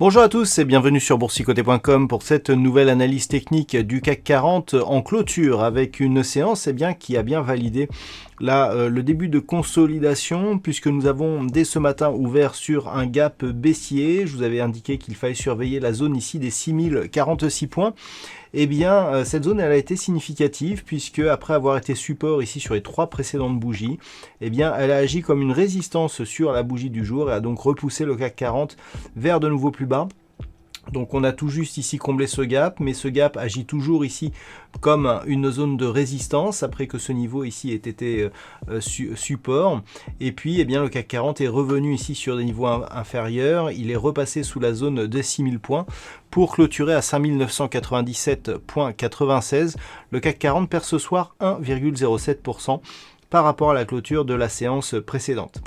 Bonjour à tous et bienvenue sur boursicoté.com pour cette nouvelle analyse technique du CAC 40 en clôture avec une séance qui a bien validé le début de consolidation puisque nous avons dès ce matin ouvert sur un gap baissier. Je vous avais indiqué qu'il fallait surveiller la zone ici des 6046 points. Cette zone elle a été significative puisque après avoir été support ici sur les trois précédentes bougies, elle a agi comme une résistance sur la bougie du jour et a donc repoussé le CAC 40 vers de nouveau plus bas. Donc on a tout juste ici comblé ce gap, mais ce gap agit toujours ici comme une zone de résistance après que ce niveau ici ait été support. Et puis le CAC 40 est revenu ici sur des niveaux inférieurs, il est repassé sous la zone de 6000 points pour clôturer à 5997,96. Le CAC 40 perd ce soir 1,07% par rapport à la clôture de la séance précédente.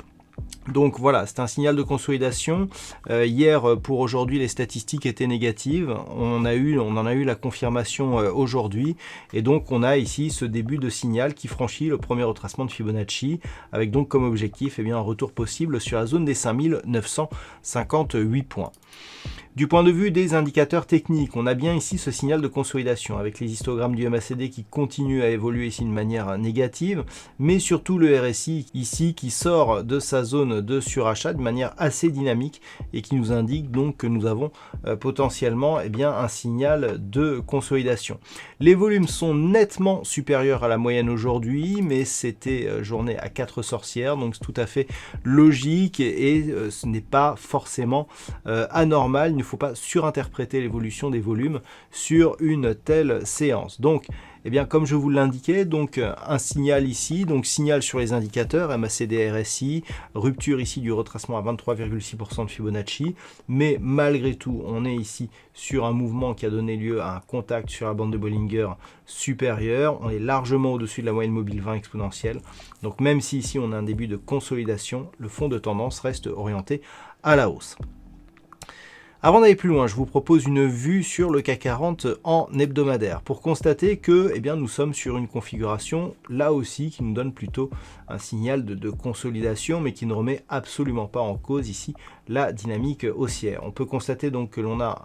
Donc voilà, c'est un signal de consolidation. Hier, pour aujourd'hui, les statistiques étaient négatives. On en a eu la confirmation aujourd'hui. Et donc, on a ici ce début de signal qui franchit le premier retracement de Fibonacci, avec donc comme objectif un retour possible sur la zone des 5958 points. Du point de vue des indicateurs techniques, on a bien ici ce signal de consolidation avec les histogrammes du MACD qui continuent à évoluer ici de manière négative, mais surtout le RSI ici qui sort de sa zone de surachat de manière assez dynamique et qui nous indique donc que nous avons potentiellement un signal de consolidation. Les volumes sont nettement supérieurs à la moyenne aujourd'hui, mais c'était journée à 4 sorcières, donc c'est tout à fait logique et ce n'est pas forcément anormal. Il ne faut pas surinterpréter l'évolution des volumes sur une telle séance. Donc, comme je vous l'indiquais, donc un signal ici, donc signal sur les indicateurs, MACD, RSI, rupture ici du retracement à 23,6% de Fibonacci, mais malgré tout, on est ici sur un mouvement qui a donné lieu à un contact sur la bande de Bollinger supérieure, on est largement au-dessus de la moyenne mobile 20 exponentielle, donc même si ici on a un début de consolidation, le fond de tendance reste orienté à la hausse. Avant d'aller plus loin, je vous propose une vue sur le CAC 40 en hebdomadaire pour constater que nous sommes sur une configuration là aussi qui nous donne plutôt un signal de consolidation mais qui ne remet absolument pas en cause ici la dynamique haussière. On peut constater donc que l'on a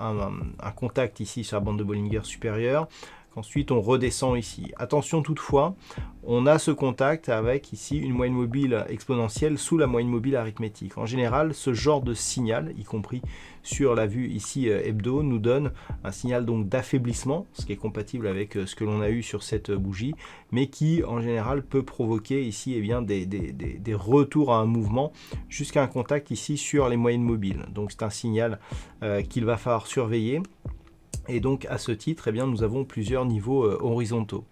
un contact ici sur la bande de Bollinger supérieure. Ensuite, on redescend ici. Attention toutefois, on a ce contact avec ici une moyenne mobile exponentielle sous la moyenne mobile arithmétique. En général, ce genre de signal, y compris sur la vue ici hebdo, nous donne un signal donc d'affaiblissement, ce qui est compatible avec ce que l'on a eu sur cette bougie, mais qui en général peut provoquer ici des retours à un mouvement jusqu'à un contact ici sur les moyennes mobiles. Donc c'est un signal qu'il va falloir surveiller. Et donc à ce titre, nous avons plusieurs niveaux horizontaux.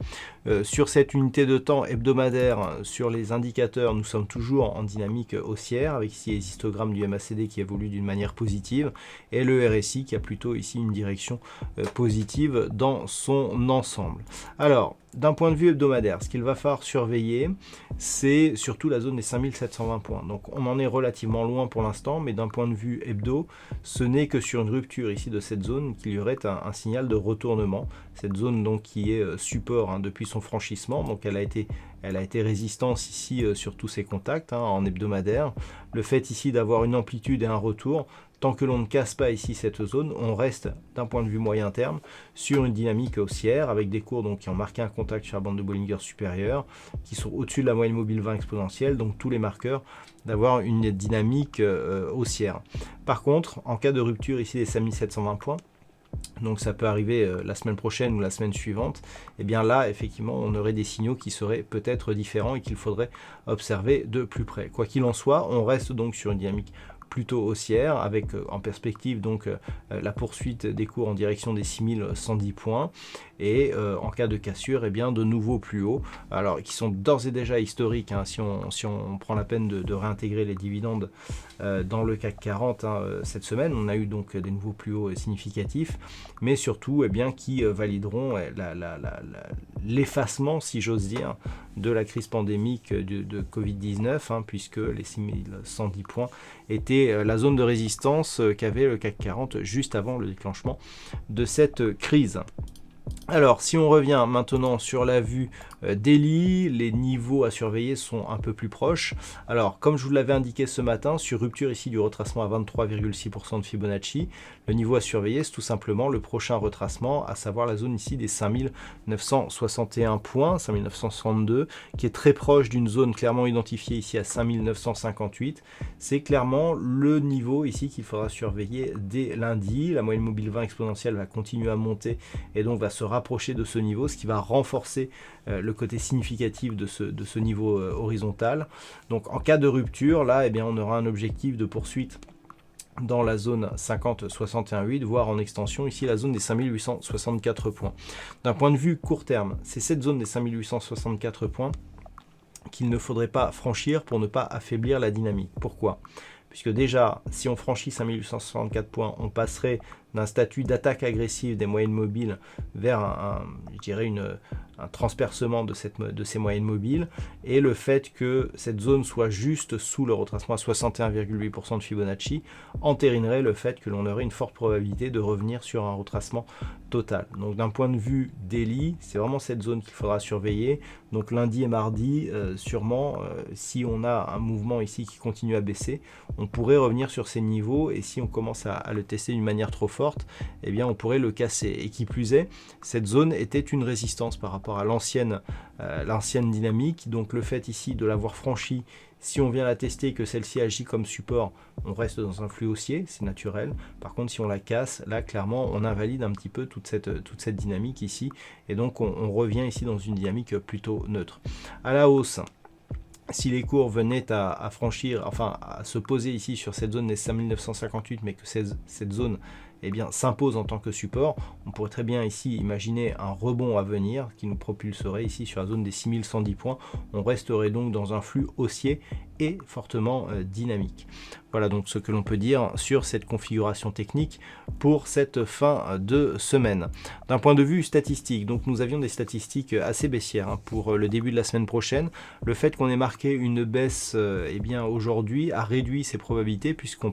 Sur cette unité de temps hebdomadaire, sur les indicateurs, nous sommes toujours en dynamique haussière, avec ici les histogrammes du MACD qui évoluent d'une manière positive, et le RSI qui a plutôt ici une direction positive dans son ensemble. Alors, d'un point de vue hebdomadaire, ce qu'il va falloir surveiller, c'est surtout la zone des 5720 points. Donc on en est relativement loin pour l'instant, mais d'un point de vue hebdo, ce n'est que sur une rupture ici de cette zone qu'il y aurait un signal de retournement. Cette zone donc qui est support depuis son franchissement, donc elle a été résistance ici sur tous ces contacts en hebdomadaire. Le fait ici d'avoir une amplitude et un retour, tant que l'on ne casse pas ici cette zone, on reste d'un point de vue moyen terme sur une dynamique haussière avec des cours qui ont marqué un contact sur la bande de Bollinger supérieure, qui sont au-dessus de la moyenne mobile 20 exponentielle, donc tous les marqueurs d'avoir une dynamique haussière. Par contre, en cas de rupture ici des 5720 points, donc ça peut arriver la semaine prochaine ou la semaine suivante, là effectivement on aurait des signaux qui seraient peut-être différents et qu'il faudrait observer de plus près. Quoi qu'il en soit, on reste donc sur une dynamique plutôt haussière, avec en perspective donc la poursuite des cours en direction des 6110 points, et en cas de cassure, eh bien de nouveaux plus hauts, alors qui sont d'ores et déjà historiques, hein, si on prend la peine de réintégrer les dividendes dans le CAC 40 cette semaine. On a eu donc des nouveaux plus hauts significatifs, mais surtout eh bien, qui valideront l'effacement, si j'ose dire, de la crise pandémique de Covid-19, puisque les 6110 points étaient la zone de résistance qu'avait le CAC 40 juste avant le déclenchement de cette crise. Alors, si on revient maintenant sur la vue daily, les niveaux à surveiller sont un peu plus proches. Alors, comme je vous l'avais indiqué ce matin, sur rupture ici du retracement à 23,6% de Fibonacci, le niveau à surveiller, c'est tout simplement le prochain retracement, à savoir la zone ici des 5961 points, 5962, qui est très proche d'une zone clairement identifiée ici à 5958. C'est clairement le niveau ici qu'il faudra surveiller dès lundi. La moyenne mobile 20 exponentielle va continuer à monter et donc va se rapprocher de ce niveau, ce qui va renforcer le côté significatif de ce niveau horizontal. Donc en cas de rupture, là, eh bien, on aura un objectif de poursuite dans la zone 50-61,8, voire en extension ici la zone des 5864 points. D'un point de vue court terme, c'est cette zone des 5864 points qu'il ne faudrait pas franchir pour ne pas affaiblir la dynamique. Pourquoi ? Puisque déjà, si on franchit 5864 points, on passerait d'un statut d'attaque agressive des moyennes mobiles vers je dirais un transpercement de ces moyennes mobiles, et le fait que cette zone soit juste sous le retracement à 61,8% de Fibonacci entérinerait le fait que l'on aurait une forte probabilité de revenir sur un retracement total. Donc d'un point de vue daily, c'est vraiment cette zone qu'il faudra surveiller. Donc lundi et mardi, sûrement, si on a un mouvement ici qui continue à baisser, on pourrait revenir sur ces niveaux, et si on commence à le tester d'une manière trop forte, eh bien on pourrait le casser. Et qui plus est, cette zone était une résistance par rapport à l'ancienne dynamique. Donc le fait ici de l'avoir franchie, si on vient la tester, que celle-ci agit comme support, on reste dans un flux haussier, c'est naturel. Par contre, si on la casse, là clairement on invalide un petit peu toute cette dynamique ici, et donc on revient ici dans une dynamique plutôt neutre. À la hausse, si les cours venaient à franchir, enfin à se poser ici sur cette zone des 5958, mais que cette zone s'impose en tant que support, on pourrait très bien ici imaginer un rebond à venir qui nous propulserait ici sur la zone des 6110 points. On resterait donc dans un flux haussier et fortement dynamique. Voilà donc ce que l'on peut dire sur cette configuration technique pour cette fin de semaine. D'un point de vue statistique, donc nous avions des statistiques assez baissières pour le début de la semaine prochaine. Le fait qu'on ait marqué une baisse aujourd'hui a réduit ses probabilités, puisqu'on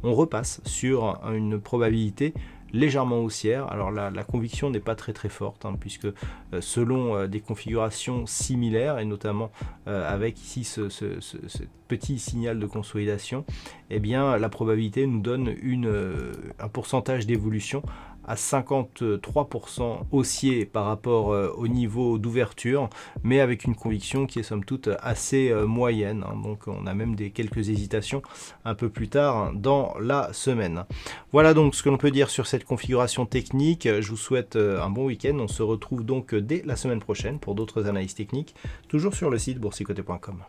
repasse sur une probabilité légèrement haussière. Alors la conviction n'est pas très forte, puisque selon des configurations similaires, et notamment avec ici ce petit signal de consolidation, eh bien la probabilité nous donne un pourcentage d'évolution à 53% haussier par rapport au niveau d'ouverture, mais avec une conviction qui est somme toute assez moyenne. Donc on a même quelques hésitations un peu plus tard dans la semaine. Voilà donc ce que l'on peut dire sur cette configuration technique. Je vous souhaite un bon week-end. On se retrouve donc dès la semaine prochaine pour d'autres analyses techniques, toujours sur le site boursicoté.com.